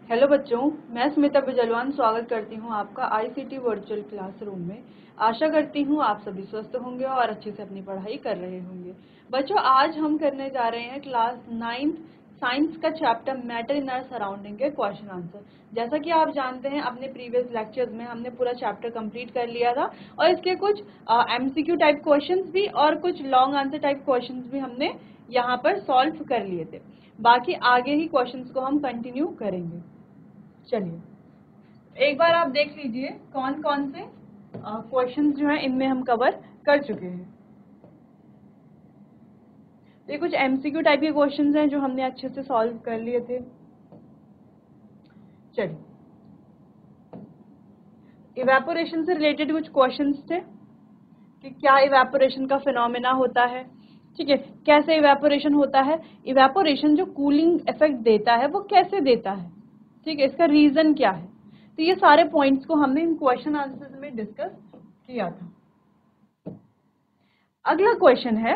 Hello बच्चों, मैं स्मिता बिजलवान स्वागत करती हूं आपका आईसीटी वर्चुअल क्लासरूम में। आशा करती हूं आप सभी स्वस्थ होंगे और अच्छे से अपनी पढ़ाई कर रहे होंगे। बच्चों, आज हम करने जा रहे हैं क्लास 9 साइंस का chapter matter in our surrounding के क्वेश्चन आंसर। जैसा कि आप जानते हैं, अपने प्रीवियस लेक्चर्स में हमने पूरा चैप्टर कंप्लीट कर लिया था और इसके कुछ एमसीक्यू टाइप क्वेश्चंस भी और कुछ लॉन्ग आंसर टाइप क्वेश्चंस भी हमने यहाँ पर सॉल्व कर लिए थे। बाकी आगे ही क्वेश्चंस को हम कंटिन्यू करेंगे। चलिए एक बार आप देख लीजिए कौन कौन से क्वेश्चंस जो हैं इनमें हम कवर कर चुके हैं। ये कुछ एमसीक्यू टाइप के क्वेश्चंस हैं जो हमने अच्छे से सॉल्व कर लिए थे। चलिए, इवेपोरेशन से रिलेटेड कुछ क्वेश्चंस थे कि क्या इवेपोरेशन का फिनोमेना होता है, ठीक है, कैसे इवेपोरेशन होता है, इवेपोरेशन जो कूलिंग इफेक्ट देता है वो कैसे देता है, ठीक है, इसका रीजन क्या है। तो ये सारे पॉइंट्स को हमने इन क्वेश्चन आंसर्स में डिस्कस किया था। अगला क्वेश्चन है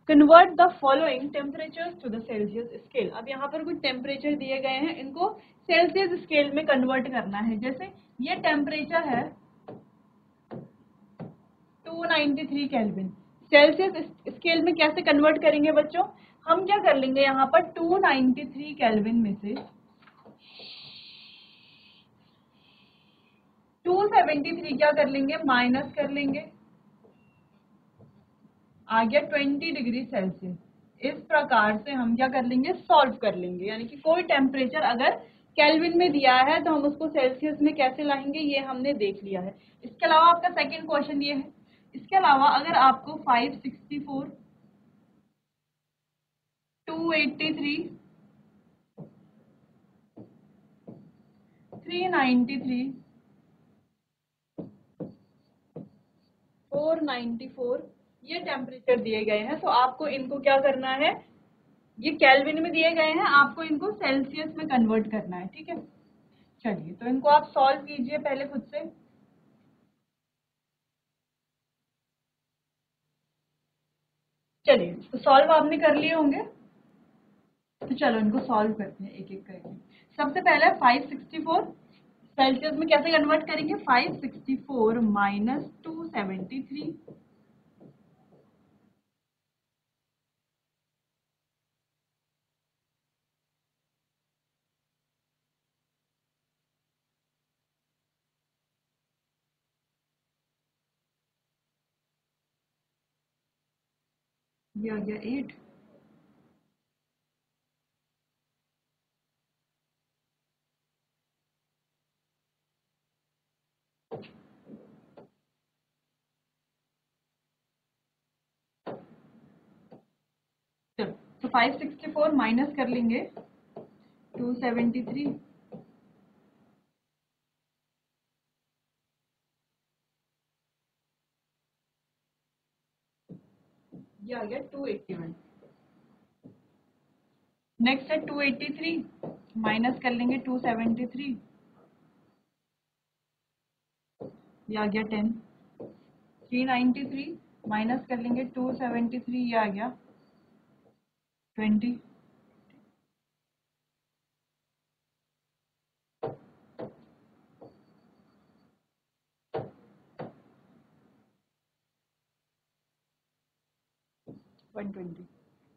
convert the following temperatures to the Celsius scale. अब यहाँ पर कुछ टेम्परेचर दिए गए हैं, इनको सेल्सियस स्केल में कन्वर्ट करना है। जैसे ये टेम्परेचर है 293 केल्विन, सेल्सियस स्केल में कैसे कन्वर्ट करेंगे बच्चों? हम क्या कर लेंगे, यहाँ पर 293 केल्विन में से 273 क्या कर लेंगे, माइनस कर लेंगे, आ गया 20 डिग्री सेल्सियस। इस प्रकार से हम क्या कर लेंगे, सॉल्व कर लेंगे। यानी कि कोई टेम्परेचर अगर केल्विन में दिया है तो हम उसको सेल्सियस में कैसे लाएंगे, ये हमने देख लिया है। इसके अलावा आपका सेकंड क्वेश्चन ये है, इसके अलावा अगर आपको 564, 283, 393, 494 ये टेम्परेचर दिए गए हैं, तो आपको इनको क्या करना है, ये केल्विन में दिए गए हैं, आपको इनको सेल्सियस में कन्वर्ट करना है, ठीक है। चलिए, तो इनको आप सॉल्व कीजिए पहले खुद से। चलिए, तो सॉल्व आपने कर लिए होंगे, तो चलो इनको सॉल्व करते हैं एक एक करके। सबसे पहले 564 सेल्सियस में कैसे कन्वर्ट करेंगे, 564 माइनस 273, ये आ गया 8, चलो तो 564 माइनस कर लेंगे 273, ये आ गया 281। नेक्स्ट है 283 माइनस कर लेंगे 273, ये आ गया 10। 393 माइनस कर लेंगे 273, ये आ गया 20।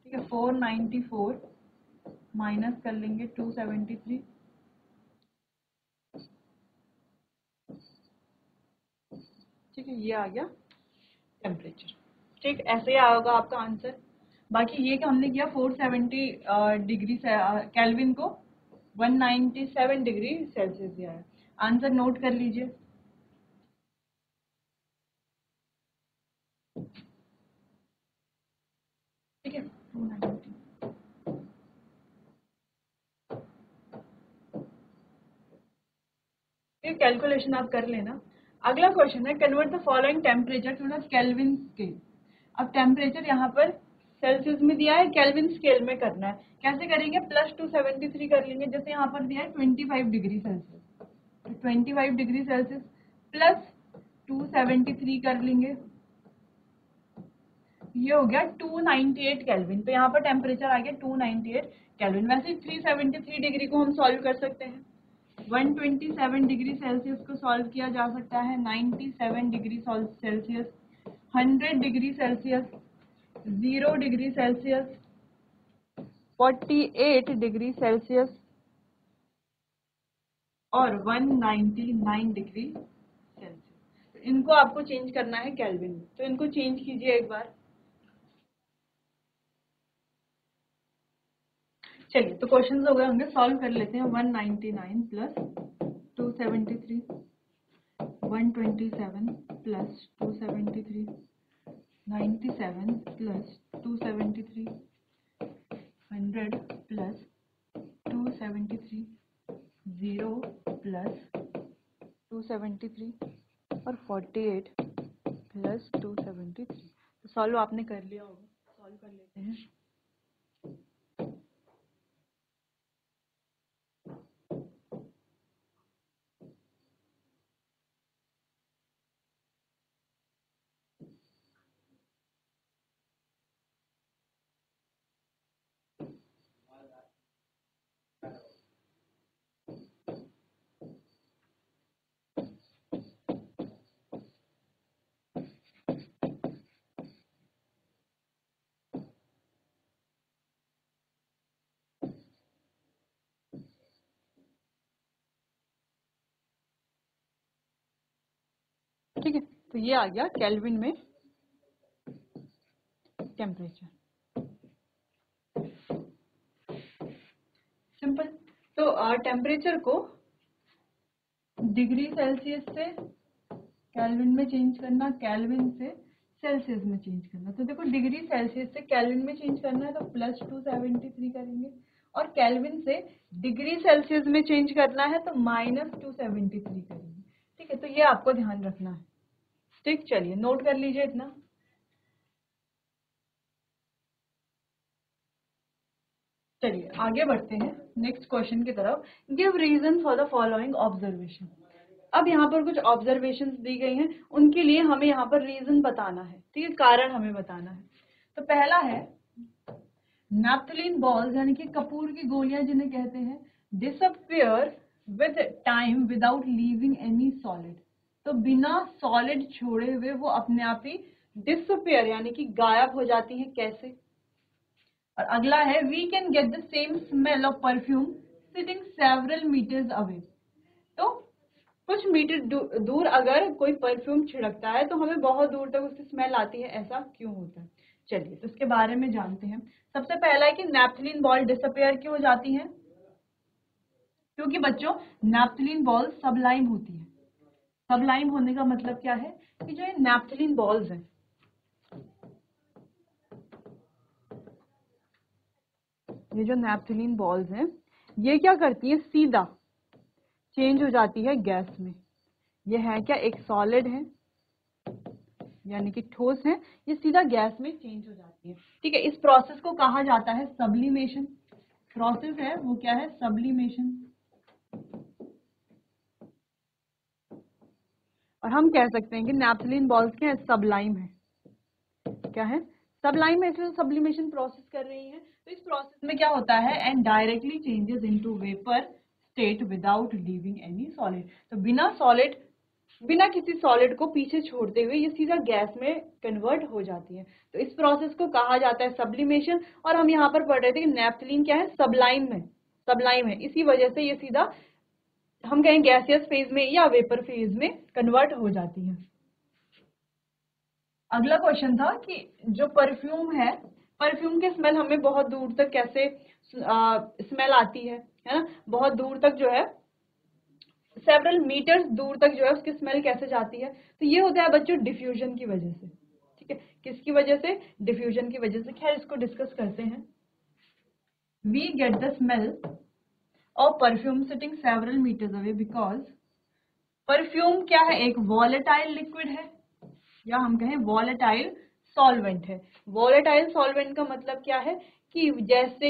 ठीक है, 494 माइनस कर लेंगे 273, ठीक है, ये आ गया टेम्परेचर। ठीक, ऐसे ही आएगा आपका आंसर। बाकी ये कि हमने किया 470 डिग्री केल्विन को 197 डिग्री सेल्सियस दिया है। आंसर नोट कर लीजिए। ठीक है, 290। ये कैलकुलेशन आप कर लेना। अगला क्वेश्चन है convert the following temperature to the Kelvin scale. अब टेम्परेचर यहाँ पर सेल्सियस में दिया है, केल्विन स्केल में करना है। कैसे करेंगे, प्लस 273 कर लेंगे। जैसे यहाँ पर दिया है 25 डिग्री सेल्सियस, तो 25 डिग्री सेल्सियस प्लस 273 कर लेंगे, ये हो गया 298 केल्विन। तो यहाँ पर टेम्परेचर आ गया 298 केल्विन। वैसे 373 डिग्री को हम सॉल्व कर सकते हैं, 127 डिग्री सेल्सियस को सॉल्व किया जा सकता है, 97 degree Celsius, 100 degree Celsius, 0 degree Celsius, 48 degree Celsius और 199 डिग्री सेल्सियस। तो इनको आपको चेंज करना है केल्विन में, तो इनको चेंज कीजिए एक बार। चलिए, तो क्वेश्चंस हो गए होंगे, सॉल्व कर लेते हैं। 199 plus 273, 127 plus 273, 97 plus 273, 100 plus 273, 0 plus 273 और 48 प्लस 273। तो सॉल्व आपने कर लिया होगा, सॉल्व कर लेते हैं। ठीक है, तो ये आ गया केल्विन में टेम्परेचर। सिंपल। तो टेम्परेचर को डिग्री सेल्सियस से केल्विन में चेंज करना, केल्विन से सेल्सियस में चेंज करना। तो देखो, डिग्री सेल्सियस से केल्विन में चेंज करना है तो प्लस 273 करेंगे, और केल्विन से डिग्री सेल्सियस में चेंज करना है तो माइनस 273 करेंगे। ठीक है, तो ये आपको ध्यान रखना है। ठीक, चलिए नोट कर लीजिए इतना। चलिए आगे बढ़ते हैं नेक्स्ट क्वेश्चन की तरफ। Give reason for the following observation. अब यहाँ पर कुछ ऑब्जर्वेशंस दी गई हैं, उनके लिए हमें यहाँ पर रीजन बताना है। ठीक है, कारण हमें बताना है। तो पहला है नैप्थलीन बॉल्स यानी कि कपूर की गोलियां जिन्हें कहते हैं, disappear with time without leaving any solid. तो बिना सॉलिड छोड़े हुए वो अपने आप ही डिसअपियर यानी कि गायब हो जाती हैं। कैसे? और अगला है we can get the same smell of perfume sitting several metres away. तो कुछ मीटर दूर अगर कोई परफ्यूम छिड़कता है तो हमें बहुत दूर तक उसकी स्मेल आती है, ऐसा क्यों होता है? चलिए, तो इसके बारे में जानते हैं। सबसे पहला है कि नैप्थलीन बॉल डिसअपियर क्यों हो जाती है? क्योंकि बच्चों, नैप्थलीन बॉल सबलाइम होती है। सबलाइम होने का मतलब क्या है कि जो ये नैप्थलीन बॉल्स हैं, ये जो नैप्थलीन बॉल्स हैं, ये क्या करती है, सीधा चेंज हो जाती है गैस में। ये है क्या, एक सॉलिड है यानी कि ठोस है, ये सीधा गैस में चेंज हो जाती है। ठीक है, इस प्रोसेस को कहा जाता है सब्लिमेशन। प्रोसेस है वो क्या है, सब्लिमेशन। और हम कह सकते हैं कि नैप्थलीन बॉल्स क्या है, सबलाइम है। क्या है, सबलाइम है, इसलिए सब्लिमेशन प्रोसेस कर रही है। तो इस प्रोसेस में क्या होता है, and directly changes into vapour state without leaving any solid. तो बिना किसी सॉलिड को पीछे छोड़ते हुए ये सीधा गैस में कन्वर्ट हो जाती है। तो इस प्रोसेस को कहा जाता है सब्लिमेशन। और हम यहाँ पर पढ़ रहे थे कि नैप्थलीन क्या है, सबलाइम है। इसी वजह से ये सीधा हम कहें गैसियस फेज में या वेपर फेज में कन्वर्ट हो जाती है। अगला क्वेश्चन था कि जो परफ्यूम है, परफ्यूम की स्मेल हमें बहुत दूर तक कैसे स्मेल आती है ना? बहुत दूर तक जो है, सेवरल मीटर्स दूर तक जो है उसकी स्मेल कैसे जाती है? तो ये होता है बच्चों डिफ्यूजन की वजह से। ठीक है, किसकी वजह से? डिफ्यूजन की वजह से। खैर, इसको डिस्कस करते हैं। We get the smell of perfume sitting several metres away because perfume क्या है, एक वॉलेटाइल लिक्विड है, या हम कहें वॉलेटाइल सॉल्वेंट है। वॉलेटाइल सॉल्वेंट का मतलब क्या है कि जैसे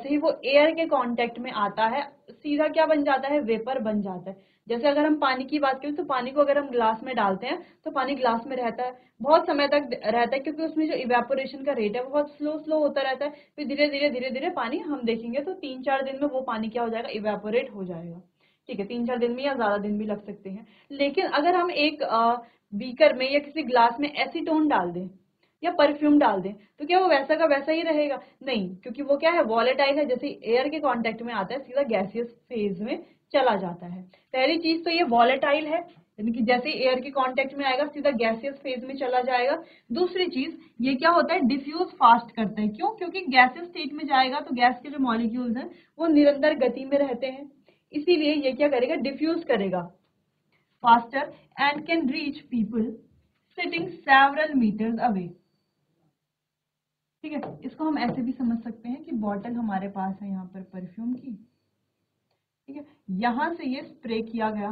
ही वो एयर के कांटेक्ट में आता है, सीधा क्या बन जाता है, वेपर बन जाता है। जैसे अगर हम पानी की बात करें तो पानी को अगर हम ग्लास में डालते हैं तो पानी ग्लास में रहता है, बहुत समय तक रहता है, क्योंकि उसमें जो इवेपोरेशन का रेट है वो बहुत स्लो होता रहता है। फिर धीरे धीरे पानी हम देखेंगे तो 3-4 दिन में वो पानी क्या हो जाएगा, इवेपोरेट हो जाएगा। ठीक है, 3-4 दिन में या ज्यादा दिन भी लग सकते हैं। लेकिन अगर हम एक बीकर में या किसी ग्लास में एसीटोन डाल दें या परफ्यूम डाल दें तो क्या वो वैसा का वैसा ही रहेगा? नहीं, क्योंकि वो क्या है, वॉलेटाइल है। जैसे एयर के कांटेक्ट में आता है सीधा गैसियस फेज में चला जाता है। पहली चीज तो ये वॉलेटाइल है, यानी कि जैसे एयर के कांटेक्ट में आएगा सीधा गैसियस फेज में चला जाएगा। दूसरी चीज ये क्या होता है, डिफ्यूज फास्ट करता है। क्यों? क्योंकि गैसियस स्टेट में जाएगा तो गैस के जो मॉलिक्यूल्स हैं वो निरंतर गति में रहते हैं, इसीलिए ये क्या करेगा, डिफ्यूज करेगा faster and can reach people sitting several metres away. ठीक है, इसको हम ऐसे भी समझ सकते हैं कि बॉटल हमारे पास है यहाँ पर परफ्यूम की। ठीक है, यहां से ये स्प्रे किया गया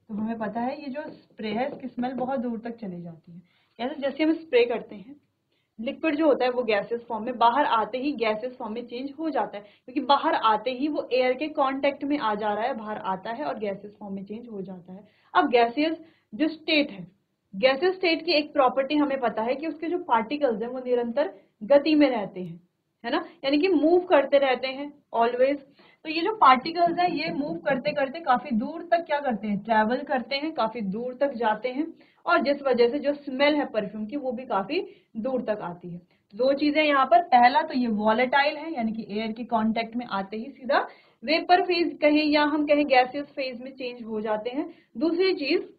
तो हमें पता है ये जो स्प्रे है इसकी स्मेल बहुत दूर तक चली जाती है। कैसे? जैसे हम स्प्रे करते हैं, लिक्विड जो होता है वो गैसेस फॉर्म में, बाहर आते ही गैसेस फॉर्म में चेंज हो जाता है, क्योंकि बाहर आते ही वो एयर के कांटेक्ट में आ जा रहा है, बाहर आता है और गैसेस फॉर्म में चेंज हो जाता है। अब गैसियस जो स्टेट है, गैसियस स्टेट की एक प्रॉपर्टी हमें पता है कि उसके जो पार्टिकल्स हैं वो निरंतर गति में रहते हैं, है ना, यानी कि मूव करते रहते हैं ऑलवेज। तो ये जो पार्टिकल्स हैं ये मूव करते करते काफी दूर तक क्या करते हैं, ट्रैवल करते हैं, काफी दूर तक जाते हैं, और जिस वजह से जो स्मेल है परफ्यूम की वो भी काफी दूर तक आती है। दो चीजें यहाँ पर, पहला तो ये वॉलेटाइल है, यानी कि एयर के कांटेक्ट में आते ही सीधा वेपर फेज कहें या हम कहें गैसियस फेज में चेंज हो जाते हैं। दूसरी चीज,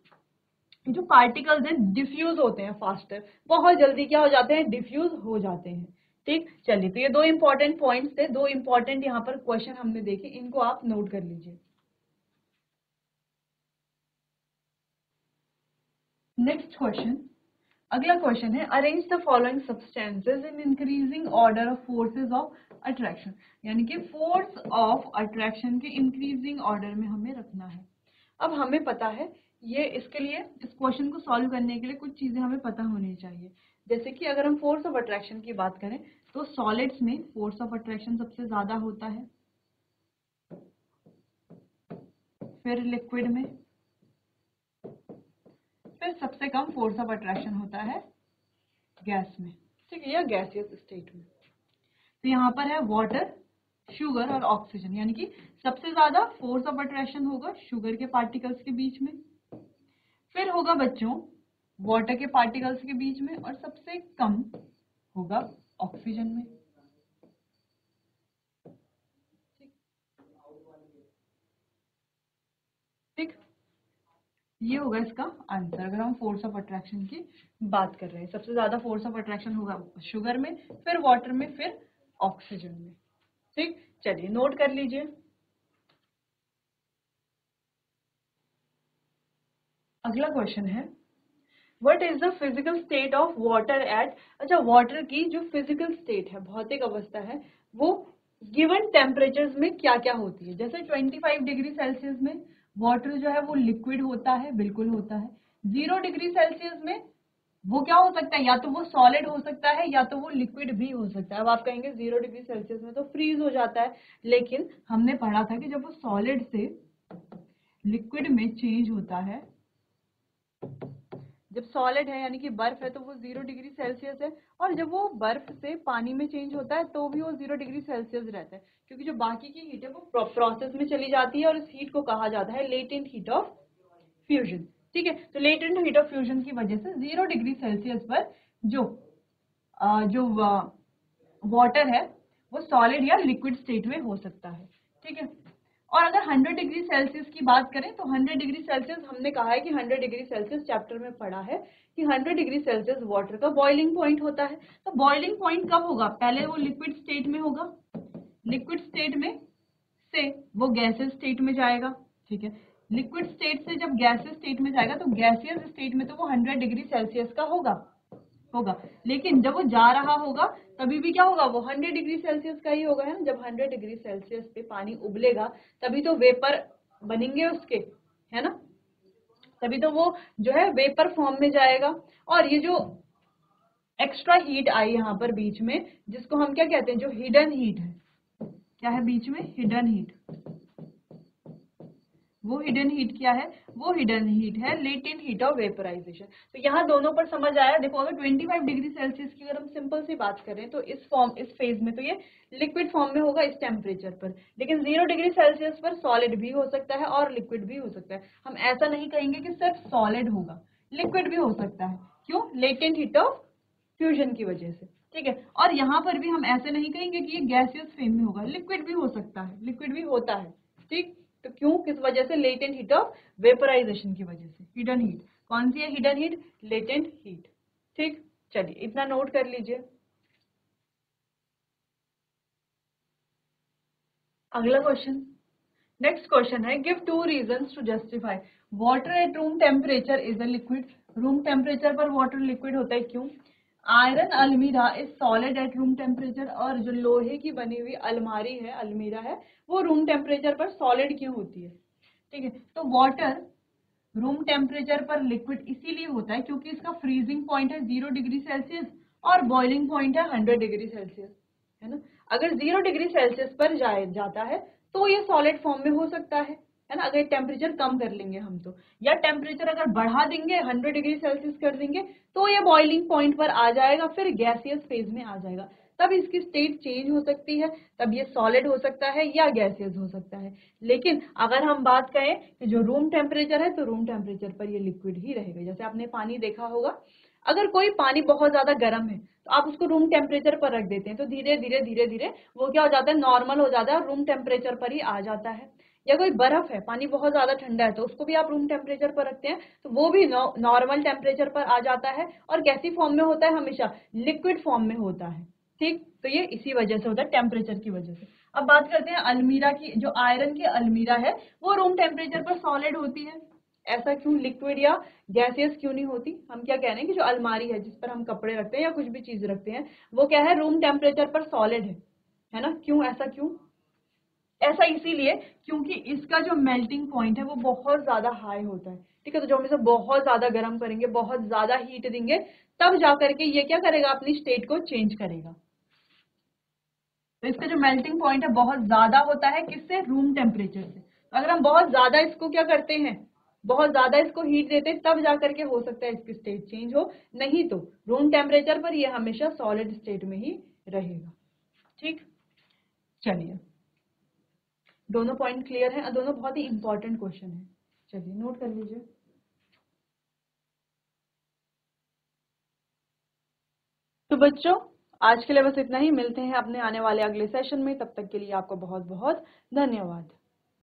जो पार्टिकल्स हैं डिफ्यूज होते हैं फास्टर, बहुत जल्दी क्या हो जाते हैं, डिफ्यूज हो जाते हैं। ठीक, चलिए, तो ये दो इंपॉर्टेंट पॉइंट्स थे, दो इंपॉर्टेंट यहाँ पर क्वेश्चन हमने देखे, इनको आप नोट कर लीजिए। नेक्स्ट क्वेश्चन, अगला क्वेश्चन है, arrange the following substances in increasing order of forces of attraction, यानी कि फोर्स ऑफ अट्रैक्शन के इंक्रीजिंग ऑर्डर में हमें रखना है। अब हमें पता है ये, इसके लिए इस क्वेश्चन को सॉल्व करने के लिए कुछ चीजें हमें पता होनी चाहिए। जैसे कि अगर हम फोर्स ऑफ अट्रैक्शन की बात करें तो सॉलिड्स में फोर्स ऑफ अट्रैक्शन सबसे ज्यादा होता है, फिर लिक्विड में, फिर सबसे कम फोर्स ऑफ अट्रैक्शन होता है गैस में। ठीक है, या गैसियस स्टेट में। तो यहाँ पर है वाटर, शुगर और ऑक्सीजन, यानी कि सबसे ज्यादा फोर्स ऑफ अट्रैक्शन होगा शुगर के पार्टिकल्स के बीच में, फिर होगा बच्चों वाटर के पार्टिकल्स के बीच में, और सबसे कम होगा ऑक्सीजन में। ठीक, ये होगा इसका आंसर अगर हम फोर्स ऑफ अट्रैक्शन की बात कर रहे हैं। सबसे ज्यादा फोर्स ऑफ अट्रैक्शन होगा शुगर में, फिर वाटर में, फिर ऑक्सीजन में। ठीक, चलिए नोट कर लीजिए। अगला क्वेश्चन है, what is the physical state of water at, अच्छा, वाटर की जो फिजिकल स्टेट है, भौतिक अवस्था है, वो गिवन टेम्परेचर्स में क्या क्या होती है। जैसे 25 डिग्री सेल्सियस में वाटर जो है वो लिक्विड होता है, बिल्कुल होता है। 0 डिग्री सेल्सियस में वो क्या हो सकता है, या तो वो सॉलिड हो सकता है या तो वो लिक्विड भी हो सकता है। अब आप कहेंगे 0 डिग्री सेल्सियस में तो फ्रीज हो जाता है, लेकिन हमने पढ़ा था कि जब वो सॉलिड से लिक्विड में चेंज होता है, जब सॉलिड है यानी कि बर्फ है तो वो 0 डिग्री सेल्सियस है, और जब वो बर्फ से पानी में चेंज होता है तो भी वो 0 डिग्री सेल्सियस रहता है, क्योंकि जो बाकी की हीट है वो प्रोसेस में चली जाती है, और इस हीट को कहा जाता है लेटेंट हीट ऑफ फ्यूजन। ठीक है, तो लेटेंट हीट ऑफ फ्यूजन की वजह से 0 डिग्री सेल्सियस पर जो वाटर है वो सॉलिड या लिक्विड स्टेट में हो सकता है। ठीक है, और अगर 100 डिग्री सेल्सियस की बात करें तो 100 डिग्री सेल्सियस, हमने कहा है कि 100 डिग्री सेल्सियस चैप्टर में पढ़ा है कि 100 डिग्री सेल्सियस वाटर का बॉइलिंग पॉइंट होता है। तो बॉइलिंग पॉइंट कब होगा, पहले वो लिक्विड स्टेट में होगा, लिक्विड स्टेट में से वो गैसियस स्टेट में जाएगा। ठीक है, लिक्विड स्टेट से जब गैसियस स्टेट में जाएगा तो गैसियस स्टेट में तो वो 100 डिग्री सेल्सियस का होगा, लेकिन जब वो जा रहा होगा तभी भी क्या होगा, वो 100 डिग्री सेल्सियस का ही होगा, है ना। जब 100 डिग्री सेल्सियस पे पानी उबलेगा तभी तो वेपर बनेंगे उसके, है ना, तभी तो वो जो है वेपर फॉर्म में जाएगा। और ये जो एक्स्ट्रा हीट आई यहाँ पर बीच में, जिसको हम क्या कहते हैं, जो हिडन हीट है, क्या है बीच में, हिडन हीट। वो हिडन हीट क्या है? वो हिडन हीट है लेटेंट हीट ऑफ वेपराइजेशन। तो यहाँ दोनों पर समझ आया। देखो अगर 25 डिग्री सेल्सियस की अगर हम सिंपल सी बात करें तो इस फेज में तो ये लिक्विड फॉर्म में होगा इस टेम्परेचर पर, लेकिन 0 डिग्री सेल्सियस पर सॉलिड भी हो सकता है और लिक्विड भी हो सकता है। हम ऐसा नहीं कहेंगे कि सिर्फ सॉलिड होगा, लिक्विड भी हो सकता है। क्यों? लेटेंट हीट ऑफ फ्यूजन की वजह से, ठीक है। और यहाँ पर भी हम ऐसे नहीं कहेंगे कि ये गैसियस फेम में होगा, लिक्विड भी हो सकता है, लिक्विड भी होता है, ठीक। तो क्यों? किस वजह से? लेटेंट हीट ऑफ वेपराइजेशन की वजह से। हिडन हीट कौन सी है? हिडन हीट, लेटेंट हीट, ठीक। चलिए इतना नोट कर लीजिए। अगला क्वेश्चन, नेक्स्ट क्वेश्चन है give 2 reasons to justify water at room temperature is a liquid. Room temperature पर वाटर लिक्विड होता है, क्यों? Iron almirah is solid at room temperature. और जो लोहे की बनी हुई अलमारी है, अलमीरा है, वो रूम टेम्परेचर पर सॉलिड क्यों होती है? ठीक है। तो वाटर रूम टेम्परेचर पर लिक्विड इसीलिए होता है क्योंकि इसका फ्रीजिंग पॉइंट है 0 डिग्री सेल्सियस और बॉइलिंग पॉइंट है 100 डिग्री सेल्सियस, है ना। अगर 0 डिग्री सेल्सियस पर जाता है तो ये सॉलिड फॉर्म में हो सकता है ना। अगर टेम्परेचर कम कर लेंगे हम तो, या टेम्परेचर अगर बढ़ा देंगे 100 डिग्री सेल्सियस कर देंगे तो ये बॉइलिंग पॉइंट पर आ जाएगा, फिर गैसियस फेज में आ जाएगा, तब इसकी स्टेट चेंज हो सकती है, तब ये सॉलिड हो सकता है या गैसियस हो सकता है। लेकिन अगर हम बात करें कि जो रूम टेम्परेचर है तो रूम टेम्परेचर पर ये लिक्विड ही रहेगा। जैसे आपने पानी देखा होगा, अगर कोई पानी बहुत ज्यादा गर्म है तो आप उसको रूम टेम्परेचर पर रख देते हैं तो धीरे धीरे धीरे धीरे वो क्या हो जाता है? नॉर्मल हो जाता है और रूम टेम्परेचर पर ही आ जाता है। या कोई बर्फ है, पानी बहुत ज्यादा ठंडा है तो उसको भी आप रूम टेम्परेचर पर रखते हैं तो वो भी नॉर्मल टेम्परेचर पर आ जाता है और कैसी फॉर्म में होता है? हमेशा लिक्विड फॉर्म में होता है, ठीक। तो ये इसी वजह से होता है, टेम्परेचर की वजह से। अब बात करते हैं अलमीरा की। जो आयरन की अलमीरा है वो रूम टेम्परेचर पर सॉलिड होती है, ऐसा क्यों? लिक्विड या गैसियस क्यों नहीं होती? हम क्या कह रहे हैं कि जो अलमारी है जिस पर हम कपड़े रखते हैं या कुछ भी चीज रखते हैं वो क्या है? रूम टेम्परेचर पर सॉलिड है ना। क्यों? ऐसा क्यों? ऐसा इसीलिए क्योंकि इसका जो मेल्टिंग पॉइंट है वो बहुत ज्यादा हाई होता है, ठीक है। तो जो हम इसे बहुत ज्यादा गर्म करेंगे, बहुत ज्यादा हीट देंगे, तब जाकर के ये क्या करेगा? अपनी स्टेट को चेंज करेगा। तो इसका जो मेल्टिंग पॉइंट है बहुत ज्यादा होता है, किससे? रूम टेम्परेचर से। तो अगर हम बहुत ज्यादा इसको क्या करते हैं? बहुत ज्यादा इसको हीट देते हैं, तब जाकर के हो सकता है इसकी स्टेट चेंज हो, नहीं तो रूम टेम्परेचर पर ये हमेशा सॉलिड स्टेट में ही रहेगा, ठीक। चलिए दोनों पॉइंट क्लियर है, दोनों बहुत ही इंपॉर्टेंट क्वेश्चन है। चलिए नोट कर लीजिए। तो बच्चों आज के लिए बस इतना ही, मिलते हैं अपने आने वाले अगले सेशन में, तब तक के लिए आपको बहुत बहुत धन्यवाद।